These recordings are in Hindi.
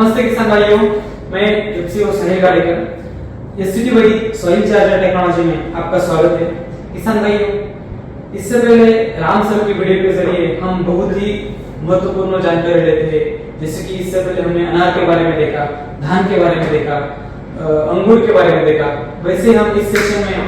नमस्ते किसान भाइयों, मैं एफसीओ साहिल गाड़ेकर एससीटी वैदिक सॉइल चार्जर टेक्नोलॉजी में आपका स्वागत है। किसान भाइयों, इससे पहले राम सर की वीडियो के जरिए हम बहुत ही महत्वपूर्ण जानकारी लेते हैं। जैसे कि इससे पहले हमने अनार के बारे में देखा, धान के बारे में देखा, अंगूर के बारे में देखा। वैसे हम इस सेशन में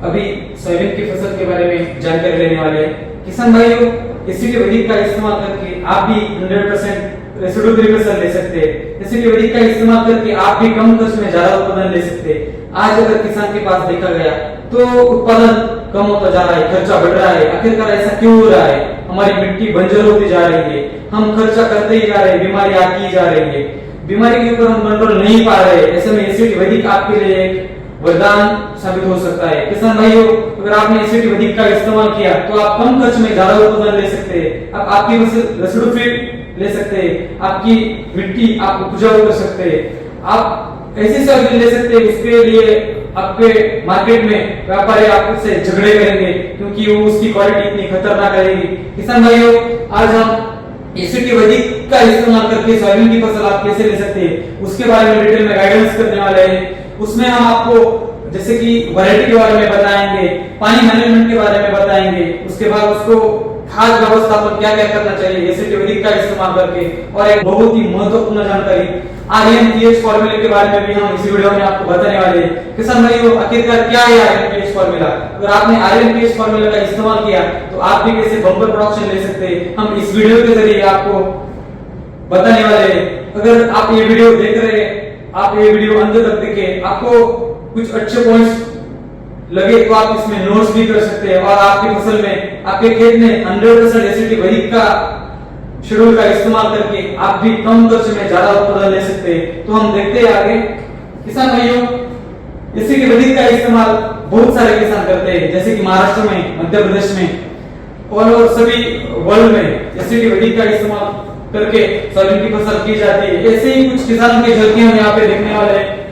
अभी सोयाबीन की फसल के बारे में जानकारी लेने वाले हैं। किसान भाइयों, एससीटी वैदिक का इस्तेमाल करके आप भी 100% रेसिडुअल फ्री फसल ले सकते हैं। एससीटी वैदिक का इस्तेमाल करके आप भी कम खर्च में ज्यादा उत्पादन ले सकते हैं। आज अगर किसान के पास देखा गया तो उत्पादन कम होता जा रहा है, खर्चा बढ़ रहा है। आखिरकार ऐसा क्यों हो रहा है? हमारी मिट्टी बंजर होती जा रही है, हम खर्चा करते ही जा रहे हैं, बीमारी आती ही जा रही है, बीमारी के ऊपर हम कंट्रोल नहीं पा रहे। ऐसे में एससीटी वैदिक आपके लिए एक वरदान साबित हो सकता है। किसान भाइयों, अगर आपने एससीटी वैदिक का इस्तेमाल किया तो आप कम खर्च में ज्यादा उत्पादन ले सकते हैं। आप आपकी रेसिडुअल फ्री ले सकते हैं, आपकी मिट्टी आप उपजाऊ कर सकते हैं, आप ऐसी सोयाबीन ले सकते हैं। उसके लिए आपके मार्केट में व्यापारी आपसे झगड़े करेंगे क्योंकि वो उसकी क्वालिटी इतनी खतरनाक रहेगी। किसान भाइयों, आज हम एससीटी वैदिक का इस्तेमाल करके सोयाबीन की फसल आप कैसे ले सकते हैं उसके बारे में डिटेल में गाइडेंस करने वाले हैं। उसमें हम आपको जैसे कि वैरायटी के बारे में बताएंगे, पानी मैनेजमेंट के बारे में बताएंगे, उसके बाद उसको खाद व्यवस्थापन क्या क्या करना चाहिए एससीटी वैदिक का इस्तेमाल करके, और एक बहुत ही महत्वपूर्ण जानकारी आरएनपीएच फॉर्मूले के बारे में भी हम इस वीडियो में आपको बताने वाले हैं। किसान भाइयों, आखिरकार क्या है आरएनपीएच फॉर्मूला? अगर आपने आरएनपीएच फॉर्मूला का इस्तेमाल किया तो आप भी कैसे बम्पर प्रोडक्शन ले सकते हैं, हम इस वीडियो के जरिए आपको बताने वाले हैं। अगर आप ये वीडियो देख रहे हैं, आप ये वीडियो अंत तक देखें, आपको कुछ अच्छे पॉइंट्स लगे तो आप इसमें नोट्स भी कर सकते हैं और आपकी फसल में, आपके खेत में 100% एससीटी वैदिक का शेड्यूल का इस्तेमाल करके आप भी कम खर्च में ज्यादा उत्पादन ले सकते हैं। तो हम देखते हैं आगे। किसान भाइयों, एससीटी वैदिक का इस्तेमाल बहुत सारे किसान करते हैं, जैसे कि महाराष्ट्र में, मध्य प्रदेश में, और सभी वर्ल्ड में एससीटी वैदिक का इस्तेमाल करके सोयाबीन की फसल की जाती है। ऐसे ही कुछ किसानों की झलकियां हम यहाँ पे देखने वाले हैं।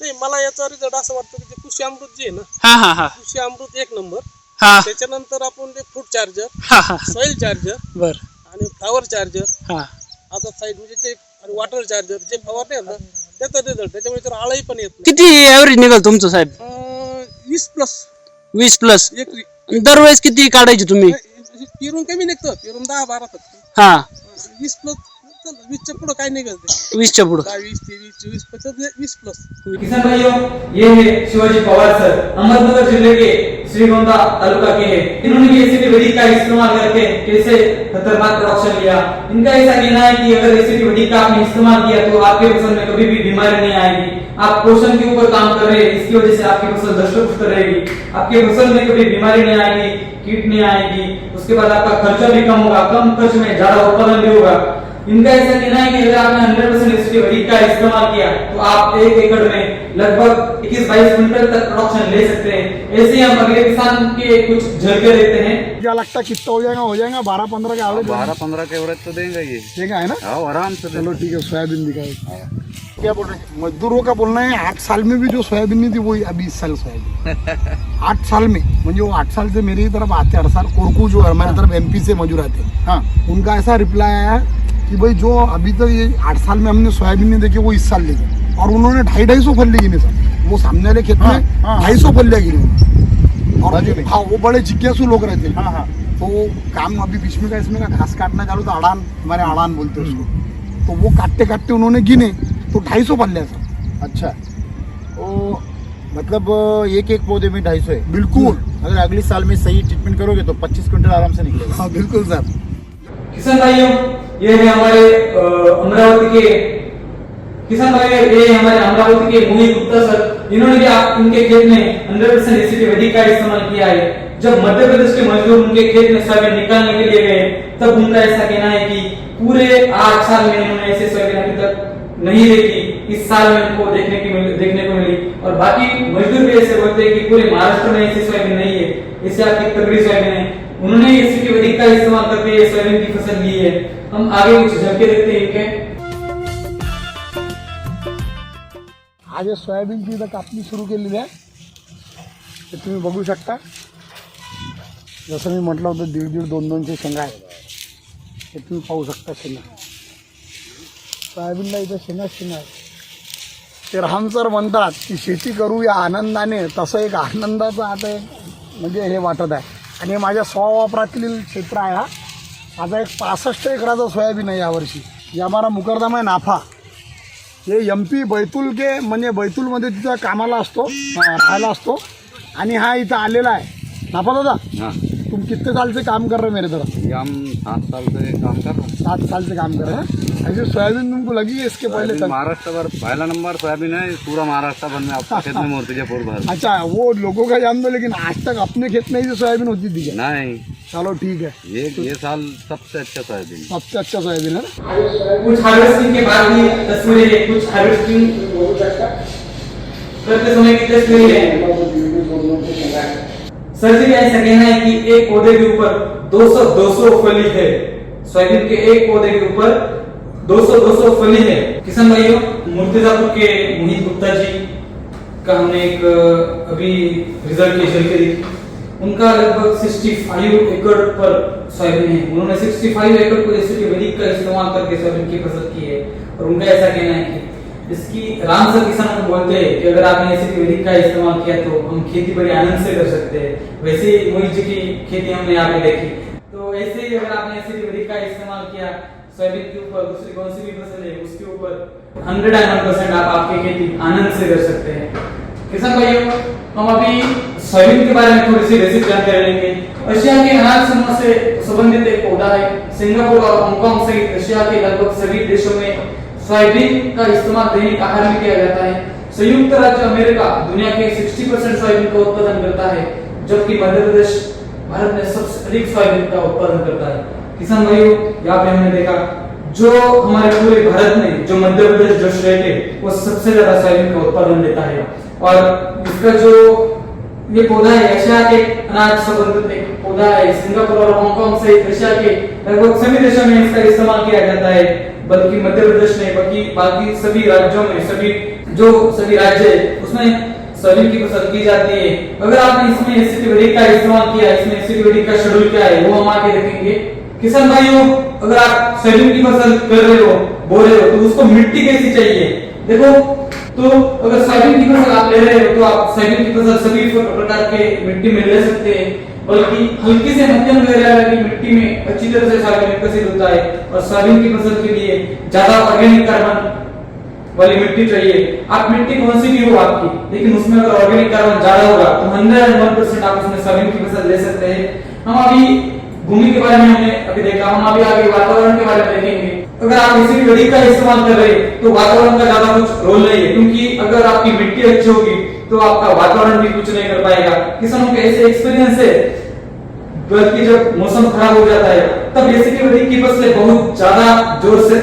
नाही, मला याचा रिझल्ट असं वाटतं की ते कृषी अमृत जे आहे ना, हा कृषी अमृत एक नंबर. हा त्याच्यानंतर आपण ते फ्रूट चार्जर, हा सॉइल चार्जर बर आणि फ्लावर चार्जर, हा आता साईड म्हणजे ते आणि वॉटर चार्जर जे फवारणी आहे ना, त्याचा रिझल्ट. त्याच्यामुळे तर आळही पण येत किती ऍव्हरेज निघाल तुमचं साहेब? नाही. 20+ 20+ एकरी. दरवेळेस किती काढायची तुम्ही? पिरून कमी निघतं, पिरून 10-12 फक्त. हा 20+ 20च्या पुढं काय निघत ते 20च्या पुढं 22, 23, 24, 20+. किसान भाइयों, ये है शिवाजी पवार सर, अहमदनगर जिले के श्रीगोंदा तालुका के हैं। इन्होंने भी एससीटी वैदिक का इस्तेमाल करके कैसे खतरनाक प्रोडक्शन लिया। इनका ऐसा कहना है कि अगर एससीटी वैदिक का आपने इस्तेमाल किया तो आपके फसल में कभी भी बीमारी नहीं आएगी। आप पोषण के ऊपर काम कर रहे हैं, इसकी वजह से आपकी फसल दष्ट रहेगी, आपके फसल में कभी बीमारी नहीं आएगी, कीट नहीं आएगी। उसके बाद आपका खर्चा भी कम होगा, कम खर्च में ज्यादा उत्पादन भी होगा। इनका ऐसा कहना है कि अगर आपने 100% एससीटी वैदिक का इस्तेमाल किया तो आप 1 एकड़ में लगभग 21-22 क्विंटल तक प्रोडक्शन ले सकते हैं। ऐसे हम अगले किसान के कुछ झलके देते हैं। क्या लगता है कितना हो जाएगा? 12-15 का एवरेज? 12-15 का एवरेज तो देंगे ये, देगा है ना? हाँ आराम से। चलो ठीक है, सोयाबीन दिखाओ। क्या बोल रहे हैं मजदूरों का बोलना है, 8 साल में भी जो सोयाबीन नहीं थी वही अभी इस साल सोयाबीन 8 साल में, म्हणजे वो 8 साल से मेरी तरफ आते हर साल। कोरकू जो हमारी तरफ एमपी से मजदूर आते हैं, हाँ, उनका ऐसा रिप्लाई आया कि भाई जो अभी तक ये 8 साल में हमने सोयाबीन नहीं देखी वो इस साल लेके, और उन्होंने 250 फल्ले गिने सर। वो सामने वाले खेत में 250 फल्ले गिने, और हाँ वो बड़े जिज्ञासु लोग रहते हैं। तो वो काम अभी बीच में का इसमें का घास काटना चालू था, अड़ान, हमारे अड़ान बोलते हैं उसको, तो वो काटते काटते उन्होंने गिने तो 250 फल्ले सर। अच्छा, तो मतलब एक पौधे में 250 है। बिल्कुल, अगर अगले साल में सही ट्रीटमेंट करोगे तो 25 क्विंटल आराम से निकलेगा। हाँ बिल्कुल सर। किसान भाइयों, ये है हमारे अमरावती के किसान भाई, ये हमारे अमरावती के मोहित गुप्ता सर। इन्होंने भी इनके खेत में 100% एससीटी वैदिक का इस्तेमाल किया है। जब मध्य प्रदेश के मजदूर उनके खेत में सोयाबीन निकालने के लिए गए तब उनका ऐसा कहना है कि पूरे 8 साल में इन्होंने ऐसे सोयाबीन अभी तक नहीं देखी, इस साल में उनको देखने को मिली। और बाकी मजदूर भी ऐसे बोलते हैं कि पूरे महाराष्ट्र में ऐसी सोयाबीन नहीं है, ऐसे आपकी तगड़ी सोयाबीन है। उन्होंने एससीटी वैदिक का इस्तेमाल करके ये सोयाबीन की फसल ली है। हम आगे कुछ झलके देखते हैं इनके। आज सोयाबीनची इथं कापणी सुरू केलेली आहे, तुम्ही बघू शकता। जसं मी म्हटलं होतं 1.5 2-2चे शेंगा आहे. हे तुम्ही पाहू शकता शेंगा. सोयाबीनला इथं शेंगा आहे. ते राम सर म्हणतात की शेती करू या आनंदाने, तसं एक आनंदाचं आता एक म्हणजे हे वाटत आहे. आणि हे माझ्या 100 वापरातील क्षेत्र आहे. हा माझा एक 65 एकराचा सोयाबीन आहे यावर्षी. ये हमारा मुकरदमा आहे नाफा. हे MP बैतूल के म्हणजे बैतूलमध्ये तिथं कामाला असतो, राहायला असतो. आणि हा इथं आलेला आहे. नाफा दादा, हाँ तुम कितने साल से काम कर रहे हो मेरे तरफ? ये हम 7 साल से काम कर रहे हैं. 7 साल से काम कर रहे हैं. ऐसे सोयाबीन तुमको लगी है इसके पहले सोयाबीन तक? महाराष्ट्र भर पहला नंबर सोयाबीन है पूरा महाराष्ट्र भर में. आपका खेत में मूर्तिजापुर भर. अच्छा, वो लोगों का जान दो, लेकिन आज तक अपने खेत में ही जो सोयाबीन होती थी क्या? नहीं, चलो ठीक है, ये साल सबसे अच्छा सोयाबीन. सबसे अच्छा सोयाबीन है ना. कुछ हार्वेस्टिंग के बाद की तस्वीरें, कुछ हार्वेस्टिंग करते समय की तस्वीरें हैं. सर जी का ऐसा कहना है कि एक पौधे के ऊपर 200 फली है. सोयाबीन के एक पौधे के ऊपर 200 फली है. किसान भाइयों, मूर्तिजापुर के मोहित गुप्ता जी का हमने एक अभी रिजल्ट की झलकी दी. उनका लगभग 65 एकड़ पर सोयाबीन है. उन्होंने 65 एकड़ को एसिड वैदिक का इस्तेमाल करके सोयाबीन की फसल की है. और उनका ऐसा कहना है कि इसकी राम सर किसानों को बोलते हैं कि अगर आपने एसिड वैदिक का इस्तेमाल किया तो हम खेती बड़े आनंद से कर सकते हैं. वैसे ही मोहित जी की खेती हमने यहाँ पे देखी. तो ऐसे ही अगर आपने एसिड वैदिक का इस्तेमाल किया सोयाबीन के ऊपर, दूसरी कौन सी भी फसल है उसके ऊपर, 101% आप आपकी खेती आनंद से कर सकते हैं. किसान भाइयों, हम अभी सोयाबीन के बारे में थोड़ी सी बेसिक जानकारी लेंगे. एशिया के अनाज समूह से संबंधित एक पौधा है. सिंगापुर और हांगकांग सहित एशिया के लगभग सभी देशों में सोयाबीन का इस्तेमाल दैनिक आहार में किया जाता है. संयुक्त राज्य अमेरिका दुनिया के 60% सोयाबीन का उत्पादन करता है, जबकि मध्य प्रदेश भारत में सबसे अधिक सोयाबीन का उत्पादन करता है. किसान भाइयों, यहाँ पे हमने देखा जो हमारे पूरे भारत में जो मध्य प्रदेश जो स्टेट है वो सबसे ज्यादा सोयाबीन का उत्पादन देता है. और इसका जो ये पौधा है एशिया के अनाज संबंधित एक पौधा है. सिंगापुर और हांगकांग से एशिया के लगभग सभी देशों में इसका इस्तेमाल किया जाता है, बल्कि मध्य प्रदेश में बाकी सभी राज्यों में सभी राज्य है उसमें सोयाबीन की फसल की जाती है. अगर आपने इसमें एसिड वैदिक का इस्तेमाल किया, इसमें एसिड वैदिक का शेड्यूल क्या है वो हम आगे देखेंगे. किसान भाइयों, अगर आप सोयाबीन की फसल कर रहे हो, बो रहे हो, तो उसको मिट्टी कैसी चाहिए देखो. तो अगर सोयाबीन की फसल आप ले रहे हो तो आप सोयाबीन की फसल सभी प्रकार के मिट्टी में ले सकते हैं, बल्कि हल्की से मध्यम गहराई की मिट्टी में अच्छी तरह से सोयाबीन विकसित होता है. और सोयाबीन की फसल के लिए ज्यादा ऑर्गेनिक कार्बन वाली मिट्टी चाहिए. आप मिट्टी कौन सी भी हो आपकी, लेकिन उसमें अगर ऑर्गेनिक कार्बन ज्यादा होगा तो 101% आप उसमें सोयाबीन की फसल ले सकते हैं. हम अभी भूमि के बारे में हमने अभी देखा, हम अभी आगे वातावरण के बारे में देखेंगे. अगर आप एसिड वैदिक का इस्तेमाल कर रहे हैं तो वातावरण का ज्यादा कुछ रोल नहीं है, क्योंकि अगर आपकी मिट्टी अच्छी होगी तो आपका वातावरण भी कुछ नहीं कर पाएगा. किसानों के ऐसे एक्सपीरियंस है, बल्कि जब मौसम खराब हो जाता है तब एसिड वैदिक की फसलें बहुत ज्यादा जोर से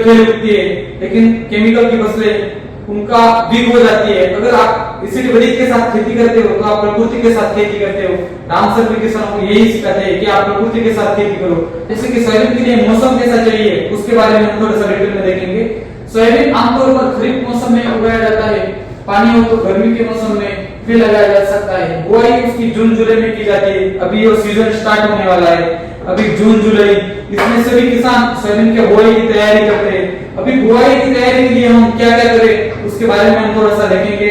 खेल उठती है, लेकिन केमिकल की फसलें उनका वीक हो जाती है. अगर आप एसिड वैदिक के साथ खेती करते हो तो आप प्रकृति के साथ खेती करते हो. राम सर भी किसानों को यही सिखाते हैं कि आप प्रकृति के साथ खेती करो. जैसे कि सोयाबीन के लिए मौसम कैसा चाहिए उसके बारे में हम थोड़ा सा डिटेल में देखेंगे. सोयाबीन आमतौर पर खरीफ मौसम में उगाया जाता है. पानी हो तो गर्मी के मौसम में भी लगाया जा सकता है. बुआई उसकी जून जुलाई में की जाती है. अभी वो सीजन स्टार्ट होने वाला है, अभी जून जुलाई, इसमें सभी किसान सोयाबीन के बुआई की तैयारी करते हैं. अभी बुआई की तैयारी के लिए हम क्या क्या करें उसके बारे में हम थोड़ा सा देखेंगे.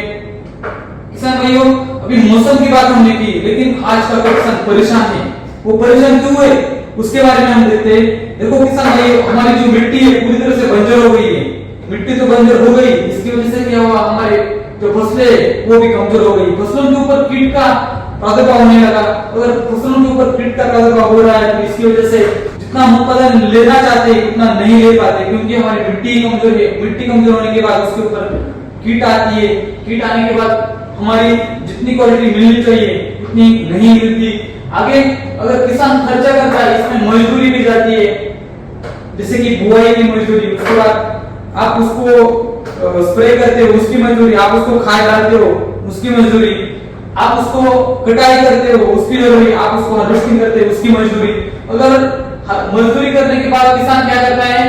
किसान भाइयों, अभी मौसम की बात हमने की, लेकिन आज का किसान परेशान है. वो परेशान क्यों है उसके बारे में हम देखते हैं. देखो किसान भाइयों, हमारी जो मिट्टी है पूरी तरह से बंजर हो गई है. मिट्टी तो बंजर हो गई, इसकी वजह से क्या हुआ, हमारे जो फसलें वो भी कमजोर हो गई. फसलों के ऊपर कीट का प्रादुर्भाव होने लगा. अगर फसलों के ऊपर कीट का प्रादुर्भाव हो रहा है तो इसकी वजह से जितना हम उत्पादन लेना चाहते हैं उतना नहीं ले पाते, क्योंकि हमारी मिट्टी कमजोर है. मिट्टी कमजोर होने के बाद उसके ऊपर कीट आती है. कीट आने के बाद हमारी जितनी क्वालिटी मिलनी चाहिए उतनी नहीं मिलती. आगे अगर किसान खर्चा करता है इसमें मजदूरी भी जाती है, जैसे कि बुआई की मजदूरी, उसके बाद आप उसको स्प्रे करते हो उसकी मजदूरी, आप उसको खाद डालते हो उसकी मजदूरी, आप उसको कटाई करते हो उसकी मजदूरी, आप उसको हार्वेस्टिंग करते हो उसकी मजदूरी. अगर मजदूरी करने के बाद किसान क्या करता है,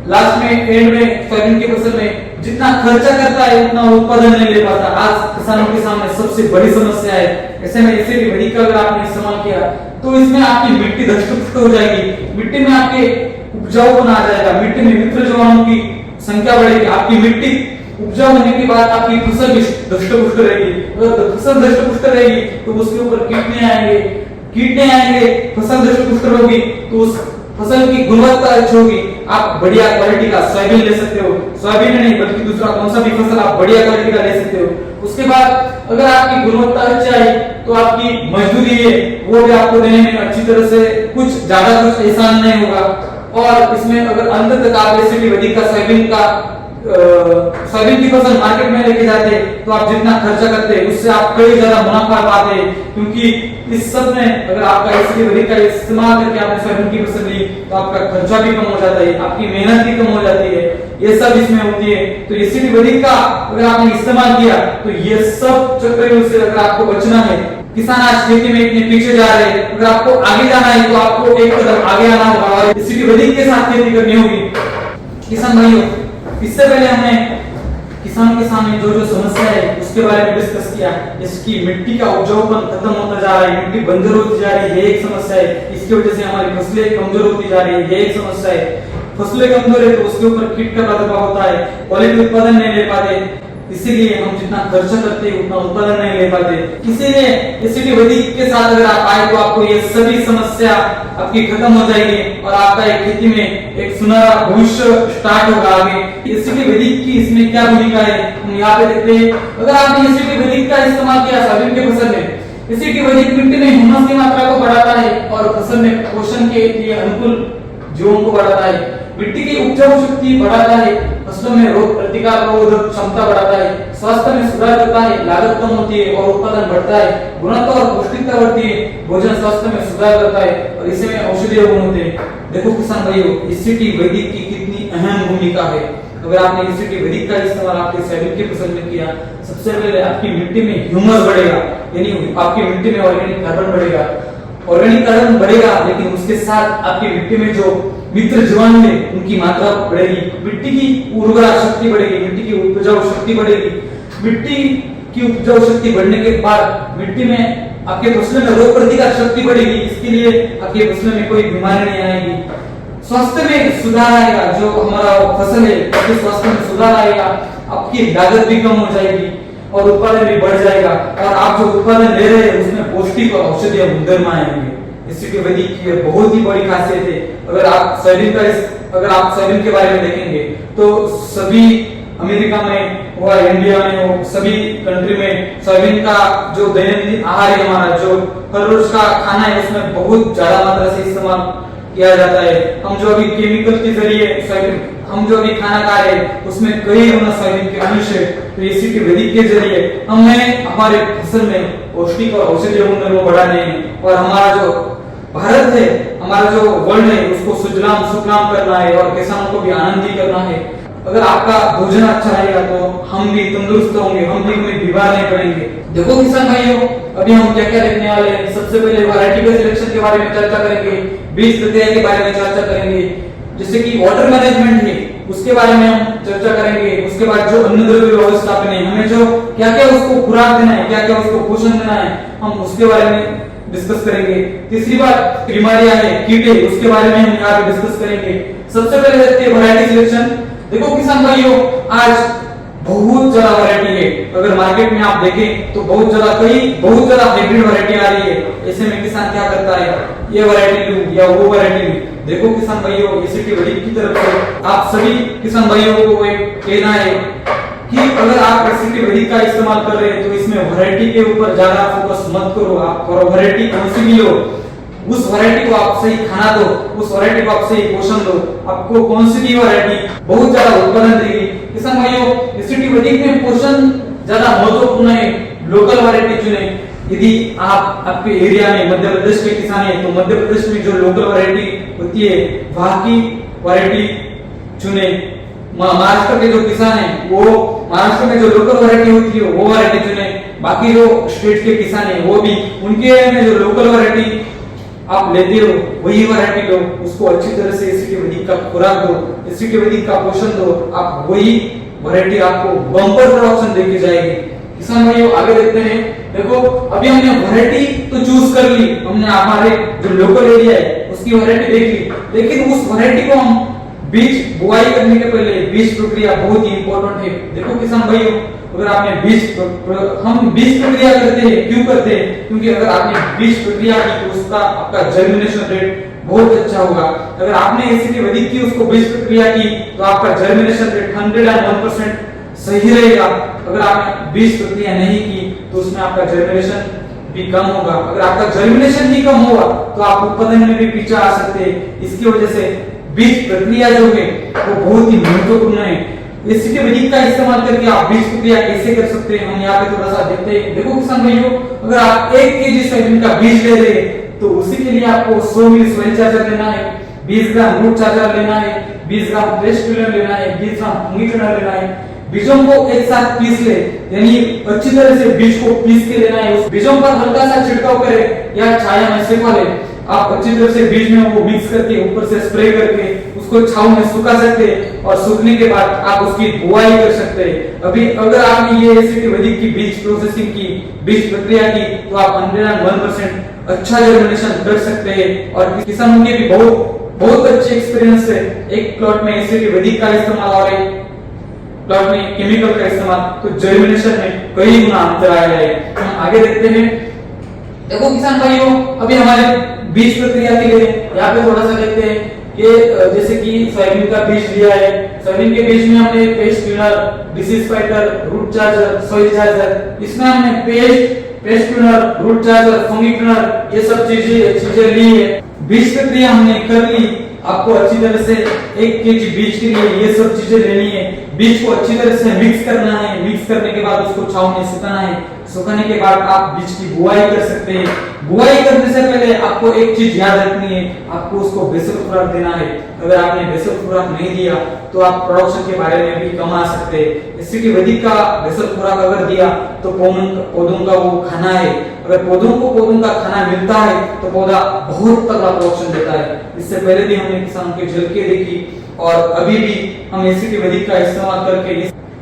लास्ट में एंड में सोयाबीन की फसल में जितना खर्चा करता है उतना उत्पादन नहीं ले पाता। आज किसानों के सामने सबसे बड़ी समस्या है। ऐसे में एसिड वैदिक का अगर आपने इस्तेमाल किया तो इसमें आपकी मिट्टी धष्ट-पुष्ट हो जाएगी, मिट्टी में आपके उपजाऊपन आ जाएगा, मिट्टी में मित्र जीवाणुओं की संख्या बढ़ेगी, आपकी मिट्टी उपजाऊ होने के बाद आपकी फसल भी धष्ट-पुष्ट रहेगी। अगर फसल धष्ट-पुष्ट रहेगी तो उसके ऊपर कीटने आएंगे, फसल धष्ट-पुष्ट होगी तो उस फसल की गुणवत्ता अच्छी होगी। आप बढ़िया क्वालिटी का सोयाबीन ले सकते हो, सोयाबीन नहीं बल्कि दूसरा कौन सा भी फसल आप बढ़िया क्वालिटी का ले सकते हो। उसके बाद अगर आपकी गुणवत्ता अच्छी आई तो आपकी मजदूरी है वो भी आपको देने में अच्छी तरह से कुछ ज्यादा कुछ एहसान नहीं होगा। और इसमें अगर अंत तक आप एसिड वैदिक का सोयाबीन की फसल मार्केट में लेके जाते तो आप जितना खर्चा करते उससे आप कई ज्यादा मुनाफा पाते, क्योंकि इस सब में अगर आपका एसिड वैदिक का इस्तेमाल करके आपने सोयाबीन की फसल ली तो आपका खर्चा भी कम हो जाता है, आपकी मेहनत भी कम हो जाती है, ये सब इसमें होती है। तो एसिड वैदिक का अगर आपने इस्तेमाल किया तो ये सब चक्रव्यूह से अगर आपको बचना है, किसान आज खेती में इतने पीछे जा रहे हैं, अगर आपको आगे जाना है तो आपको एक कदम आगे आना होगा और एसिड वैदिक के साथ खेती करनी होगी। किसान भाइयों, इससे पहले हमने किसान के सामने जो जो समस्या है उसके बारे में डिस्कस किया। इसकी मिट्टी का उपजाऊपन खत्म होता जा रहा है, मिट्टी बंजर होती जा रही है, ये एक समस्या है। इसकी वजह से हमारी फसलें कमजोर होती जा रही है, ये एक समस्या है। फसलें कमजोर है तो उसके ऊपर कीट का प्रादुर्भाव होता है, क्वालिटी उत्पादन नहीं ले पाते, इसीलिए हम जितना खर्चा करते हैं उतना उत्पादन नहीं ले पाते। इसीलिए एसिड वैदिक के साथ अगर आप आए तो आपको ये सभी समस्या आपकी खत्म हो जाएगी और आपका एक खेती में एक सुनहरा भविष्य स्टार्ट होगा आगे। एसिड वैदिक की इसमें क्या भूमिका है हम यहाँ पे देखते हैं। अगर आपने एसिड वैदिक का इस्तेमाल किया सोयाबीन की फसल में, एसिड वैदिक मिट्टी में ह्यूमस की मात्रा को बढ़ाता है और फसल में पोषण के लिए अनुकूल जीवों को बढ़ाता है, मिट्टी की उपजाऊ शक्ति बढ़ाता है, फसलों में रोग प्रतिरोधक क्षमता बढ़ाता है, स्वास्थ्य में सुधार करता है, लागत कम होती है और उत्पादन बढ़ता है, गुणवत्ता और पौष्टिकता बढ़ती है, भोजन स्वास्थ्य में सुधार करता है और इसमें औषधीय गुण होते हैं। देखो किसान भाइयों, एसिड वैदिक की कितनी अहम भूमिका है। अगर आपने एसिड वैदिक का इस्तेमाल आपके सोयाबीन की फसल में किया, सबसे पहले आपकी मिट्टी में ह्यूमस बढ़ेगा, यानी आपकी मिट्टी में ऑर्गेनिक कार्बन बढ़ेगा, ऑर्गेनिक कार्बन बढ़ेगा, लेकिन उसके साथ आपकी मिट्टी में जो मित्र जीवाणु है उनकी मात्रा बढ़ेगी, मिट्टी की उर्वरा शक्ति बढ़ेगी, मिट्टी की उपजाऊ शक्ति बढ़ेगी। मिट्टी की उपजाऊ शक्ति बढ़ने के बाद मिट्टी में आपके फसलों में रोग प्रतिकार शक्ति बढ़ेगी, इसके लिए आपके फसलों में कोई बीमारी नहीं आएगी, स्वास्थ्य में सुधार आएगा। जो हमारा फसल है उसके स्वास्थ्य में सुधार आएगा, आपकी लागत भी कम हो जाएगी और उत्पादन भी बढ़ जाएगा और आप जो उत्पादन ले रहे हैं उसमें पौष्टिक और औषधीय गुणधर्म आएंगे। एसिड वैदिक की बहुत ही बड़ी खासियत है। अगर आप सोयाबीन के बारे में देखेंगे तो सभी अमेरिका में हुआ, इंडिया में हो, सभी कंट्री में सोयाबीन का जो दैनिक आहार है हमारा, जो हर रोज का खाना है, उसमें बहुत ज्यादा मात्रा से इस्तेमाल किया जाता है। हम जो अभी केमिकल के जरिए हम जो अभी खाना खा रहे हैं उसमें कई गुना सोयाबीन के अंश है, तो एसिड वैदिक के जरिए हमें हमारे फसल में पौष्टिक और औषधीय गुण बढ़ाने हैं और हमारा जो भारत है, हमारा जो वर्ल्ड है, उसको सुजलाम सुफलाम करना है और किसानों को भी आनंदित करना है। अगर आपका भोजन अच्छा रहेगा तो हम भी तंदुरुस्त होंगे, हम भी कोई बीमार नहीं पड़ेंगे। देखो किसान भाइयों, अभी हम क्या क्या देखने वाले हैं। सबसे पहले वैरायटी के सिलेक्शन के बारे में चर्चा करेंगे, बीज प्रक्रिया के बारे में चर्चा करेंगे, जैसे कि वाटर मैनेजमेंट है उसके बारे में हम चर्चा करेंगे। उसके बाद जो अन्न द्रव्य व्यवस्थापन है, हमें जो क्या क्या उसको खुराक देना है, क्या क्या उसको पोषण देना है, हम उसके बारे में डिस्कस करेंगे। तीसरी बात बीमारियां है, कीट है, उसके बारे में हम यहाँ पे डिस्कस करेंगे। सबसे पहले देखते हैं वैरायटी सिलेक्शन। देखो किसान भाइयों, आज बहुत ज्यादा वैरायटी है। अगर मार्केट में आप देखें तो बहुत ज्यादा हाइब्रिड वैरायटी आ रही है। ऐसे में किसान क्या करता है, ये वैरायटी लूं या वो वैरायटी लूं। देखो किसान भाइयों, एसिड वैदिक की तरफ से आप सभी किसान भाइयों को एक कहना है कि अगर आप एसिड वैदिक का इस्तेमाल कर रहे हैं तो इसमें वैरायटी के ऊपर ज्यादा फोकस मत करो। आप वैरायटी कौन सी भी लो, उस वैरायटी को आप सही खाना दो, उस वैरायटी को आप सही पोषण दो, आपको कौन सी भी वैरायटी बहुत ज्यादा उत्पादन देगी। किसान भाइयों, एसिड वैदिक में पोषण ज्यादा महत्वपूर्ण है, लोकल वैरायटी चुने। यदि आप आपके एरिया में मध्य प्रदेश के किसान है तो मध्य प्रदेश में जो लोकल वैरायटी होती है वहां की वैरायटी चुने। महाराष्ट्र के जो किसान है वो महाराष्ट्र में जो लोकल वैरायटी होती है वो वैरायटी चुने। बाकी जो स्टेट के किसान है वो भी उनके एरिया में जो लोकल वैरायटी आप लेते हो वही वैरायटी लो, उसको अच्छी तरह से एसिड वैदिक का खुराक दो, एसिड वैदिक का पोषण दो, आप वही वैरायटी आपको बम्पर प्रोडक्शन देके जाएगी। किसान भाइयों आगे देखते हैं। देखो अभी हमने वैरायटी तो चूज कर ली, हमने हमारे जो लोकल एरिया है उसकी वैरायटी देख ली, लेकिन उस वैरायटी को हम बीज बुआई करने के पहले बीज प्रक्रिया बहुत ही इंपॉर्टेंट है। देखो किसान भाइयों, अगर आपने हम बीज प्रक्रिया करते हैं, क्यों करते हैं? क्योंकि अगर आपने बीज प्रक्रिया की तो उसका आपका जर्मिनेशन रेट बहुत अच्छा होगा। अगर आपने एसीटी वैदिक की उसको बीज प्रक्रिया की तो आपका जर्मिनेशन रेट 101% सही रहेगा। अगर आपने बीज प्रक्रिया नहीं की तो उसमें आपका जर्मिनेशन भी कम होगा। अगर आपका जर्मिनेशन ही कम होगा तो आप उत्पादन में भी पीछे आ सकते हैं। इसकी वजह से बीज प्रक्रिया जो है वो बहुत ही महत्वपूर्ण है। एसीटी वैदिक का इस्तेमाल करके आप बीज प्रक्रिया कैसे कर सकते हैं, हम यहाँ पे थोड़ा सा देखते हैं। देखो किसान भाइयों, अगर आप 1 केजी सोयाबीन का बीज ले रहे हैं तो उसी के लिए आपको 100 मिली सॉइल चार्जर लेना है, 20 ग्राम रूट चार्जर लेना है, 20 ग्राम पेस्ट किलर लेना है, 20 ग्राम फंगीसाइड लेना है। बीजों को एक साथ पीस ले, यानी अच्छी तरह से बीज को पीस के लेना है। उस बीजों पर हल्का सा छिड़काव करें या छाया में सुखा ले। आप अच्छी तरह से बीज में वो मिक्स करके ऊपर से स्प्रे करके उसको छांव में सुखा सकते हैं और सूखने के बाद आप उसकी बुआई कर सकते हैं। अभी अगर आपने ये एसीटी वैदिक की बीज प्रोसेसिंग की, बीज प्रक्रिया की तो आप 101% अच्छा जर्मिनेशन कर सकते हैं। और किसानों के भी बहुत अच्छे एक्सपीरियंस है। एक प्लॉट में एसीटी वैदिक का इस्तेमाल और एक प्लॉट में केमिकल का इस्तेमाल, तो जर्मिनेशन में कई गुना अंतर आया है। हम आगे देखते हैं। देखो किसान भाइयों, अभी हमारे बीज प्रक्रिया के लिए यहाँ पे थोड़ा सा देखते हैं। ये जैसे कि सोयाबीन का बीज लिया है, सोयाबीन के बीज में हमने pest cleaner, disease fighter, root charger, soil charger, इसमें हमने pest cleaner, root charger, fungi cleaner, ये सब चीजें ली है। बीज प्रक्रिया हमने कर ली। आपको अच्छी तरह से 1 केजी बीज के लिए ये सब चीजें लेनी है। बीज को अच्छी तरह से मिक्स करना है। मिक्स करने के बाद उसको छांव में सुखाना है। सुखाने के बाद आप बीज की बुआई कर सकते हैं। बुआई करने से पहले आपको एक चीज याद रखनी है, आपको उसको बेसल खुराक देना है। अगर आपने बेसल खुराक नहीं दिया तो आप प्रोडक्शन के बारे में भी कमा सकते हैं। एसीटी वैदिक का बेसल खुराक अगर दिया तो पौधों का वो खाना है। अगर पौधों का खाना मिलता है तो पौधा बहुत तगड़ा प्रोडक्शन देता है। इससे पहले भी हमने किसानों के झलके देखी और अभी भी हम एसीटी वैदिक का इस्तेमाल करके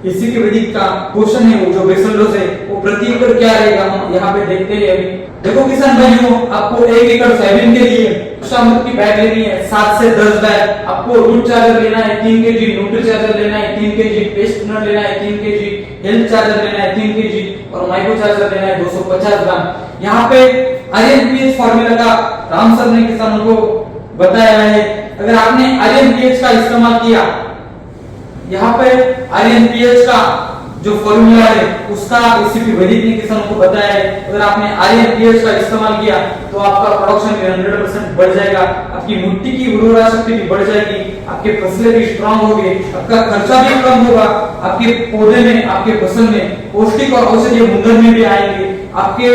एसीटी वैदिक का पोषण है, वो जो बेसल डोज है वो प्रति एकड़ क्या रहेगा हम यहाँ पे देखते हैं। अभी देखो किसान भाइयों, आपको 1 एकड़ सोयाबीन के लिए अमृत की बैग लेनी है 7 से 10 बैग। आपको रूट चार्जर लेना है 3 केजी, न्यूट्री चार्जर लेना है 3 केजी, पेस्ट क्लीनर लेना है 3 केजी, हेल्थ चार्जर लेना है 3 केजी और माइक्रो चार्जर लेना है 250 ग्राम। यहाँ पे आरएनपीएच फार्मूला का राम सर ने किसानों को बताया है। अगर आपने आरएनपीएच का इस्तेमाल किया, यहाँ पे आरएनपीएच का जो फॉर्मूला है उसका एसीटी वैदिक ने किसानों को बताया है। अगर आपने आरएनपीएच का इस्तेमाल किया तो आपका प्रोडक्शन भी 100% बढ़ जाएगा। आपकी मिट्टी की उर्वरा शक्ति भी बढ़ जाएगी, आपके फसलें भी स्ट्रांग होंगे, आपका खर्चा भी कम होगा, आपके पौधे में, आपके फसल में पौष्टिक और औषधीय गुणधर्म भी आएंगे। आपके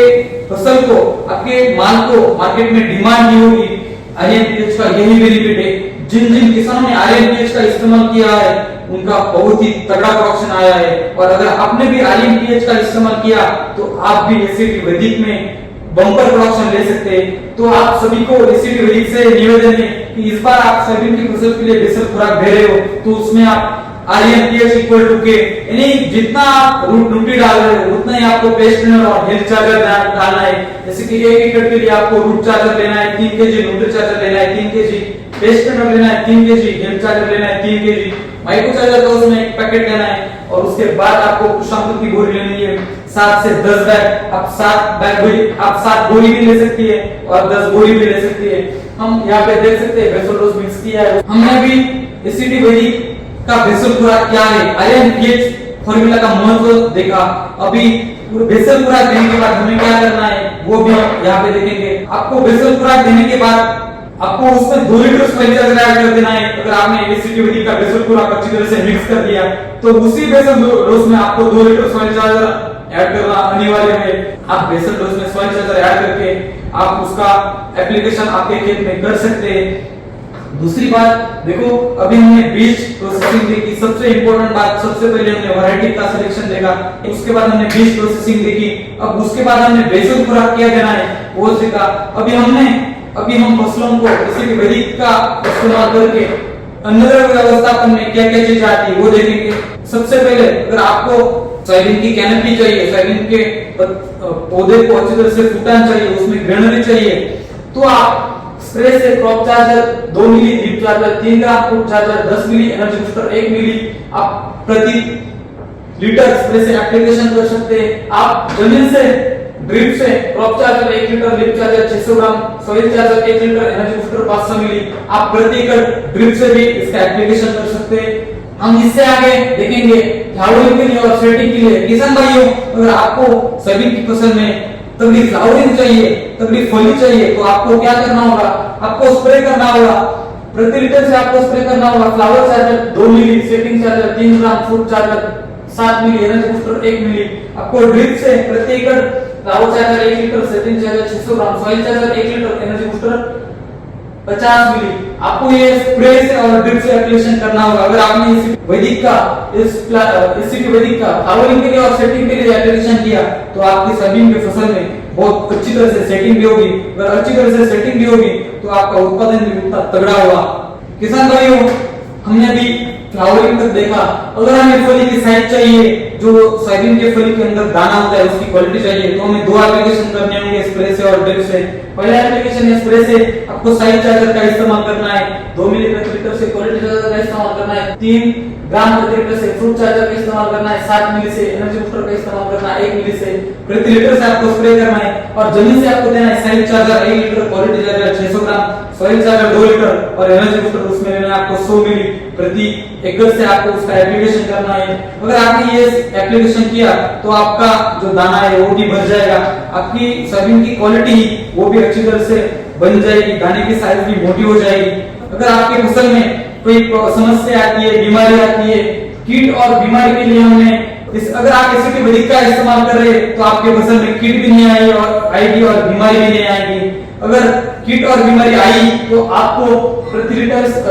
फसल को, आपके माल को मार्केट में डिमांड भी होगी। आरएनपीएच का यही बेनिफिट है। जिन किसानों ने आरएनपीएच का इस्तेमाल किया है उनका बहुत ही तगड़ा प्रोडक्शन आया है। और अगर आपने भी आरएनपीएच का इस्तेमाल किया तो आप भी एसीटी वैदिक में बम्पर प्रोडक्शन ले सकते हैं। तो आप सभी को एसीटी वैदिक से निवेदन है कि इस बार आप सोयाबीन की फसल के लिए बेसल खुराक दे रहे हो तो उसमें आप आरएनपीएच इक्वल टू के, यानी जितना आप रूट न्यूट्री डाल रहे हो उतना ही आपको पेस्ट क्लीनर और हेल्थ चार्जर डालना है। जैसे कि 1 एकड़ के लिए आपको रूट चार्जर लेना है 3 केजी, न्यूट्री चार्जर लेना है 3 केजी, पेस्ट क्लीनर लेना है 3 केजी, हेल्थ चार्जर लेना है 3 केजी, माइक्रो चार्जर का उसमें 1 पैकेट लेना है और उसके बाद आपको कुशामृत की गोली लेनी है 7 से 10 बैग। आप 7 गोली भी ले सकती है और 10 गोली भी ले सकती है। हम यहाँ पे देख सकते हैं बेसल डोज मिक्स किया है। हमने भी एसीटी वैदिक का बेसल खुराक क्या है, आरएनपीएच फॉर्मूला का महत्व देखा। अभी बेसल खुराक देने के बाद हमें क्या करना है वो भी यहाँ पे देखेंगे। आपको बेसल खुराक देने के बाद आपको उसमें 2 लीटर सॉइल चार्जर ऐड कर देना है। अगर आपने एसीटी वैदिक का बेसल खुराक अच्छी तरह से मिक्स कर दिया तो उसी बेसल डोज में आपको 2 लीटर सॉइल चार्जर ऐड करना अनिवार्य है। आप बेसल डोज में सॉइल चार्जर ऐड करके आप उसका एप्लीकेशन आपके खेत में कर सकते हैं। दूसरी बात देखो, अभी हमने बीज प्रोसेसिंग देखी। सबसे इंपॉर्टेंट बात, सबसे पहले हमने वैरायटी का सिलेक्शन देखा, उसके बाद हमने बीज प्रोसेसिंग देखी, अब उसके बाद हमने बेसल खुराक क्या देना है वो सीखा। अभी हम फसलों को एसीटी वैदिक का इस्तेमाल करके अन्न व्यवस्थापन में क्या क्या चीजें आती है वो देखेंगे। सबसे पहले अगर आपको सोयाबीन की कैनोपी चाहिए, सोयाबीन के पौधे को अच्छी तरह से फूटान चाहिए, उसमें ग्रेनरी चाहिए, तो आप स्प्रे से क्रॉप चार्जर 2 मिली, drip charger 3 gram, fruit charger 10 मिली, एनर्जी बूस्टर 1 मिली आप प्रति लीटर स्प्रे से एप्लीकेशन कर सकते हैं। आप जमीन से ड्रिप से crop charger 1 litre, drip charger 600 gram, soil charger 1 litre, energy booster 500 milli आप प्रति एकड़ ड्रिप से भी इसका एप्लीकेशन कर सकते हैं। हम इससे आगे देखेंगे फ्लावरिंग के लिए और सेटिंग के लिए। किसान भाइयों, अगर आपको सोयाबीन की फसल में तगड़ी फ्लावरिंग चाहिए, तगड़ी फली चाहिए, तो आपको क्या करना होगा, आपको स्प्रे करना होगा। प्रति लीटर से आपको स्प्रे करना होगा flower charger 2 milli, setting charger 3 gram, fruit charger 7 milli, energy booster 1 milli. आपको ड्रिप से प्रति एकड़ flower charger 1 litre, setting charger 600 gram, soil charger 1 litre, energy booster 50 milli आपको ये स्प्रे से और ड्रिप से एप्लीकेशन करना होगा। अगर आपने इस वैदिक का फ्लावरिंग के लिए और सेटिंग के लिए एप्लीकेशन किया तो आपकी सोयाबीन की फसल में बहुत अच्छी तरह से सेटिंग भी होगी। अगर अच्छी तरह से सेटिंग भी होगी तो आपका उत्पादन भी उतना तगड़ा होगा। किसान भाइयों, हमने अभी फ्लावरिंग तक देखा। अगर हमें फली की साइज चाहिए, जो सोयाबीन के फली के अंदर दाना होता है उसकी क्वालिटी चाहिए, तो हमें 2 एप्लीकेशन करने होंगे, स्प्रे से और ड्रिप से। पहला एप्लीकेशन स्प्रे से आपको साइज चार्जर का इस्तेमाल करना है, 2 मिली प्रति लीटर से क्वालिटी चार्जर का इस्तेमाल करना है, 3 ग्राम प्रति लीटर से फ्रूट चार्जर का इस्तेमाल करना है, 7 मिली से एनर्जी बूस्टर का इस्तेमाल करना है, 1 मिली से प्रति लीटर से आपको स्प्रे करना है। और जमीन से आपको देना है size charger 1 litre, quality charger 600 gram, soil charger 2 litre और एनर्जी बूस्टर उसमें लेना है आपको 100 मिली प्रति एकड़ से आपको उसका एप्लीकेशन करना है। अगर आपने ये एप्लीकेशन किया तो आपका जो दाना है वो भी बढ़ जाएगा, आपकी सोयाबीन की क्वालिटी वो भी अच्छी तरह से बन जाएगी, दाने की साइज भी मोटी हो जाएगी। अगर आपके फसल में कोई समस्या आती है, बीमारी आती है, कीट और बीमारी के लिए हमने अगर आप एसिड वैदिक का इस्तेमाल कर रहे हैं तो आपके फसल में कीट भी नहीं आएगी और बीमारी भी नहीं आएगी। अगर कीट और बीमारी आई तो आपको प्रति लीटर से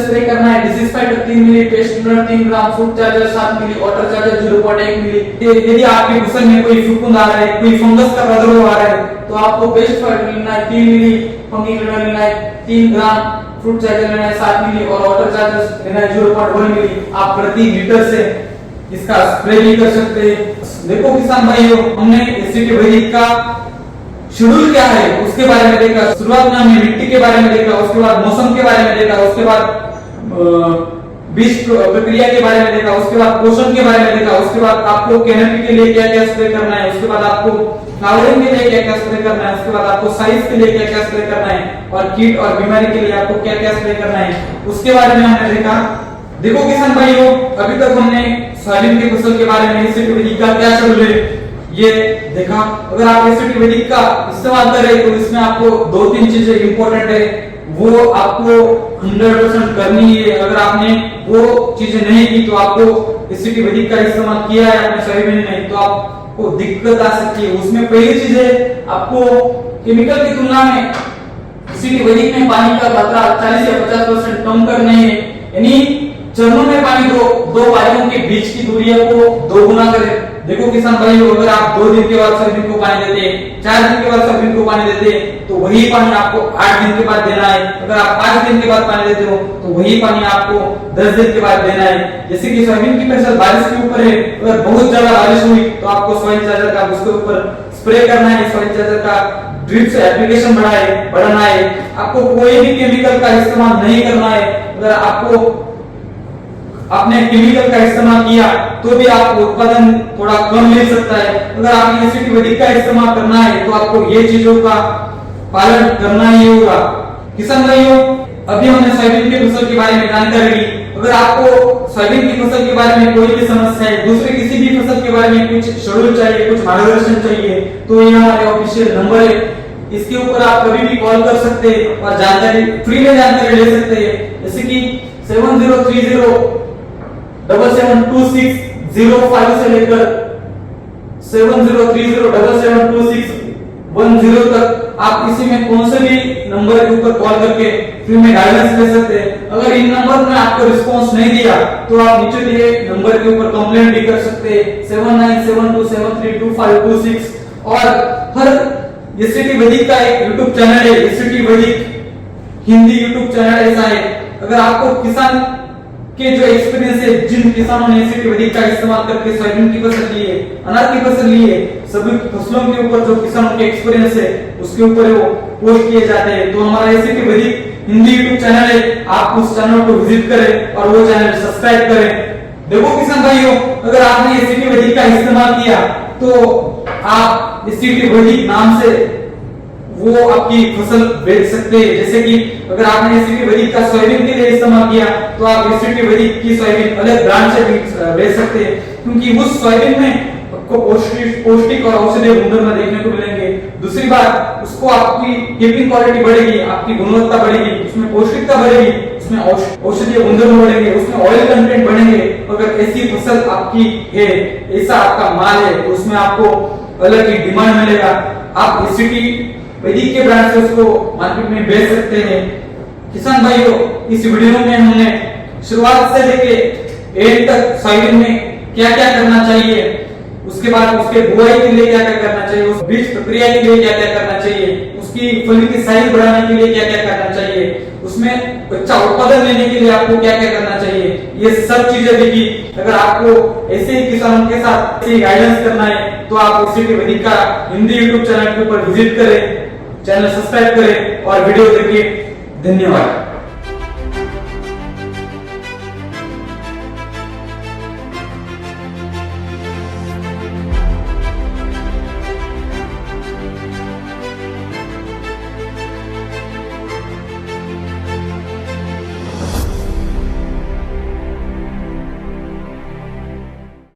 स्प्रे करना है डिसीज फाइटर 3 मिली, पेस्ट 3 ग्राम, फ्रूट चार्जर 7 मिली, वाटर चार्जर 0.1 मिली। यदि आपके फसल में कोई फफूंद आ रहा है, कोई फंगस का प्रादुर्भाव आ रहा है तो आपको पेस्ट फाइटर लेना है 3 मिली, फंगी लेना है 3 ग्राम, फ्रूट चार्जर लेना है 7 मिली और वाटर चार्जर लेना है 0.1 मिली। आप प्रति लीटर से इसका स्प्रे भी कर सकते हैं। देखो किसान भाइयों, हमने एसिड वैदिक का शेड्यूल क्या है उसके बारे में देखा। शुरुआत में हमने मिट्टी के बारे में देखा, उसके बाद मौसम के बारे में देखा, उसके बाद बीज प्रक्रिया के बारे में देखा, उसके बाद पोषण के बारे में देखा, उसके बाद आपको कैनोपी के लिए क्या क्या स्प्रे करना है, उसके बाद आपको फ्लावरिंग के लिए क्या क्या स्प्रे करना है, उसके बाद आपको साइज के लिए क्या क्या स्प्रे करना है और कीट और बीमारी के लिए आपको क्या क्या स्प्रे करना है उसके बारे में हमने देखा। देखो किसान भाइयों, अभी तक हमने सोयाबीन की फसल के बारे में एसिड वैदिक का क्या शेड्यूल है ये देखा। अगर आप एसिड वैदिक का इस्तेमाल कर रहे हैं तो इसमें आपको 2-3 चीजें इंपॉर्टेंट है, वो आपको 100% करनी है। अगर आपने वो चीजें नहीं की तो आपको एसिड वैदिक का इस्तेमाल किया है अपने सोयाबीन में तो आपको दिक्कत आ सकती है। उसमें पहली चीज है, आपको केमिकल की तुलना में एसिड वैदिक में पानी का मात्रा 40 से 50% कम करनी है, यानी चरणों में पानी दो वायुओं के बीच की दूरियों को 2 गुना करें। देखो किसान भाइयों, अगर आप 2 दिन के बाद सोयाबीन को पानी देते हैं, 4 दिन के बाद सोयाबीन को पानी देते हैं तो वही पानी आपको 8 दिन के बाद देना है। अगर आप 5 दिन के बाद पानी देते हो तो वही पानी आपको 10 दिन के बाद देना है। जैसे कि सोयाबीन की फसल बारिश के ऊपर है, अगर बहुत ज्यादा बारिश हुई तो आपको सॉइल चार्जर का उसके ऊपर स्प्रे करना है, सॉइल चार्जर का ड्रिप से एप्लीकेशन बढ़ाना है। आपको कोई भी केमिकल का इस्तेमाल नहीं करना है। अगर आपने केमिकल का इस्तेमाल किया तो भी आपको उत्पादन थोड़ा कम मिल सकता है। अगर आपने एसिड वैदिक का इस्तेमाल करना है तो आपको ये चीजों का पालन करना ही होगा। किसान भाइयों, अभी हमने सोयाबीन की फसल के बारे में जानकारी ली। अगर आपको सोयाबीन की फसल के बारे में कोई भी समस्या है, दूसरे किसी भी फसल के बारे में कुछ शेड्यूल चाहिए, कुछ मार्गदर्शन चाहिए तो ये हमारे ऑफिशियल नंबर है, इसके ऊपर आप कभी भी कॉल कर सकते हैं और जानकारी फ्री में जानकारी ले सकते हैं। जैसे कि 7030 772605 से लेकर 7030 तक आप किसी में कौन से भी नंबर के ऊपर कॉल करके फ्री में गाइडेंस ले सकते हैं। अगर इन नंबर में आपको रिस्पांस नहीं दिया तो आप नीचे दिए नंबर के ऊपर कंप्लेंट भी कर सकते हैं 7972732526। और हर एससीटी वैदिक का एक यूट्यूब चैनल है, एससीटी वैदिक हिंदी यूट्यूब चैनल ऐसा है अगर आपको किसान के जो एक्सपीरियंस है, जिन किसानों ने एसीटी वैदिक का इस्तेमाल करके सोयाबीन की फसल ली है, अनार की फसल ली है, सभी फसलों के ऊपर जो किसानों के एक्सपीरियंस है उसके ऊपर वो पोस्ट किए जाते हैं। तो हमारा एसीटी वैदिक हिंदी यूट्यूब चैनल है, आप उस चैनल को विजिट करें और वो चैनल सब्सक्राइब करें। देखो किसान भाइयों, अगर आपने एसीटी वैदिक का इस्तेमाल किया तो आप एसीटी वैदिक नाम से वो आपकी फसल बेच सकते हैं। जैसे कि अगर आपने एसीटी वैदिक का सोयाबीन के लिए इस्तेमाल किया तो आप एसीटी वैदिक की सोयाबीन अलग ब्रांड से बेच सकते हैं, क्योंकि उस सोयाबीन में आपको पौष्टिक और औषधीय गुणधर्म देखने को मिलेंगे। दूसरी बात, उसको आपकी कीपिंग क्वालिटी बढ़ेगी, आपकी गुणवत्ता बढ़ेगी, उसमें पौष्टिकता बढ़ेगी, उसमें औषधीय गुणधर्म बढ़ेंगे, उसमें ऑयल कंटेंट बढ़ेंगे। अगर ऐसी फसल आपकी है, ऐसा आपका माल है, तो उसमें आपको अलग ही डिमांड मिलेगा। आप एसीटी वैदिक के ब्रांड से उसको मार्केट में बेच सकते हैं। किसान भाइयों, इस वीडियो में हमने शुरुआत से लेके एंड तक सोयाबीन में क्या क्या करना चाहिए, उसके बाद उसके बुआई के लिए क्या क्या करना चाहिए, उस बीज प्रक्रिया के लिए क्या क्या करना चाहिए, उसकी फली की साइज बढ़ाने के लिए क्या क्या करना चाहिए, उसमें अच्छा उत्पादन लेने के लिए आपको क्या क्या करना चाहिए, ये सब चीजें देखी। अगर आपको ऐसे ही किसानों के साथ ऐसे गाइडेंस करना है तो आप एसीटी वैदिक का हिंदी यूट्यूब चैनल के ऊपर विजिट करें, चैनल सब्सक्राइब करें और वीडियो देखिए। धन्यवाद।